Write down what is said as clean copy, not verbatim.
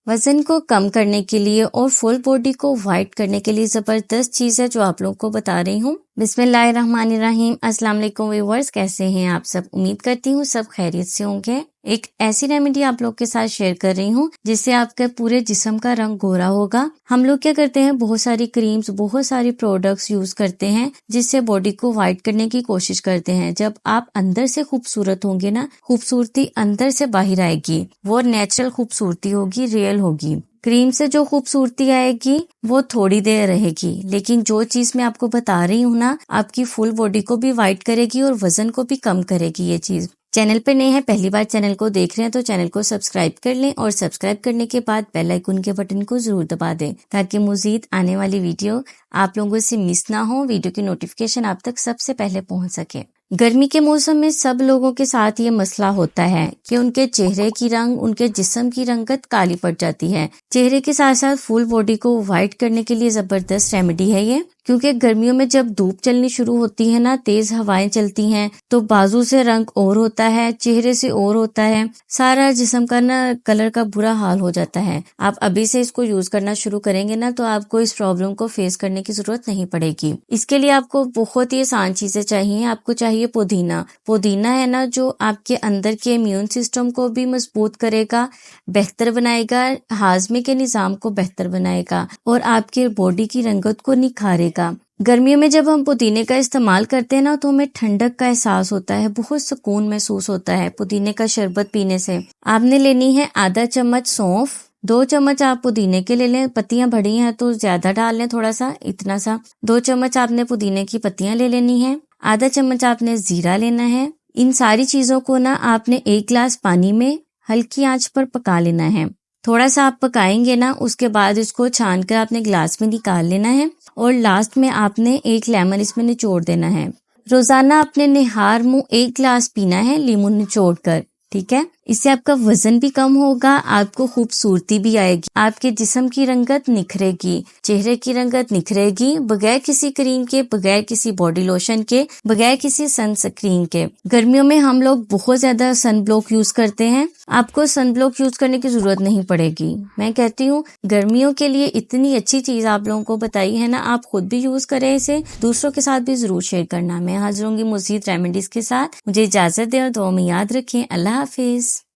वजन को कम करने के लिए और फुल बॉडी को वाइट करने के लिए जबरदस्त चीज है जो आप लोगों को बता रही हूँ। बिस्मिल्लाहिर्रहमानिर्रहीम। अस्सलाम वालेकुम व्यूअर्स, कैसे हैं आप सब? उम्मीद करती हूँ सब खैरियत से होंगे। एक ऐसी रेमेडी आप लोग के साथ शेयर कर रही हूँ जिससे आपके पूरे जिस्म का रंग गोरा होगा। हम लोग क्या करते हैं, बहुत सारी क्रीम्स, बहुत सारी प्रोडक्ट्स यूज करते हैं जिससे बॉडी को वाइट करने की कोशिश करते हैं। जब आप अंदर से खूबसूरत होंगे ना, खूबसूरती अंदर से बाहर आएगी, वो नेचुरल खूबसूरती होगी, रियल होगी। क्रीम से जो खूबसूरती आएगी वो थोड़ी देर रहेगी, लेकिन जो चीज मैं आपको बता रही हूँ ना, आपकी फुल बॉडी को भी वाइट करेगी और वजन को भी कम करेगी। ये चीज चैनल पे नए हैं, पहली बार चैनल को देख रहे हैं तो चैनल को सब्सक्राइब कर लें और सब्सक्राइब करने के बाद बेल आइकन के बटन को जरूर दबा दें ताकि मजीद आने वाली वीडियो आप लोगों से मिस ना हो, वीडियो की नोटिफिकेशन आप तक सबसे पहले पहुंच सके। गर्मी के मौसम में सब लोगों के साथ ये मसला होता है कि उनके चेहरे की रंग, उनके जिस्म की रंगत काली पड़ जाती है। चेहरे के साथ साथ फुल बॉडी को वाइट करने के लिए जबरदस्त रेमेडी है ये, क्योंकि गर्मियों में जब धूप चलनी शुरू होती है ना, तेज हवाएं चलती हैं, तो बाजू से रंग और होता है, चेहरे से और होता है, सारा जिस्म का ना कलर का बुरा हाल हो जाता है। आप अभी से इसको यूज करना शुरू करेंगे ना तो आपको इस प्रॉब्लम को फेस करने की जरूरत नहीं पड़ेगी। इसके लिए आपको बहुत ही आसान चीजें चाहिए। आपको चाहिए पुदीना। पुदीना है ना, जो आपके अंदर के इम्यून सिस्टम को भी मजबूत करेगा, बेहतर बनाएगा, हाजमे के निजाम को बेहतर बनाएगा और आपके बॉडी की रंगत को निखारेगा। गर्मियों में जब हम पुदीने का इस्तेमाल करते हैं ना तो हमें ठंडक का एहसास होता है, बहुत सुकून महसूस होता है पुदीने का शरबत पीने से। आपने लेनी है आधा चम्मच सौंफ, 2 चम्मच आप पुदीने के ले लें, पत्तियां बड़ी हैं तो ज्यादा डाल लें, थोड़ा सा, इतना सा। 2 चम्मच आपने पुदीने की पत्तियां ले लेनी है, आधा चम्मच आपने जीरा लेना है। इन सारी चीजों को ना आपने 1 गिलास पानी में हल्की आंच पर पका लेना है। थोड़ा सा आप पकाएंगे ना, उसके बाद इसको छान कर आपने गिलास में निकाल लेना है और लास्ट में आपने 1 लेमन इसमें निचोड़ देना है। रोजाना आपने निहार मुंह 1 गिलास पीना है लीमू निचोड़ कर, ठीक है? इससे आपका वजन भी कम होगा, आपको खूबसूरती भी आएगी, आपके जिस्म की रंगत निखरेगी, चेहरे की रंगत निखरेगी, बगैर किसी क्रीम के, बगैर किसी बॉडी लोशन के, बगैर किसी सनस्क्रीन के। गर्मियों में हम लोग बहुत ज्यादा सन ब्लॉक यूज करते हैं, आपको सन ब्लॉक यूज करने की जरूरत नहीं पड़ेगी। मैं कहती हूँ गर्मियों के लिए इतनी अच्छी चीज आप लोगों को बताई है ना, आप खुद भी यूज करें इसे, दूसरों के साथ भी जरूर शेयर करना। मैं हाजिर होंगी मजीद रेमेडीज के साथ। मुझे इजाजत दें और दुआ में याद रखें। अल्लाह हाफिज।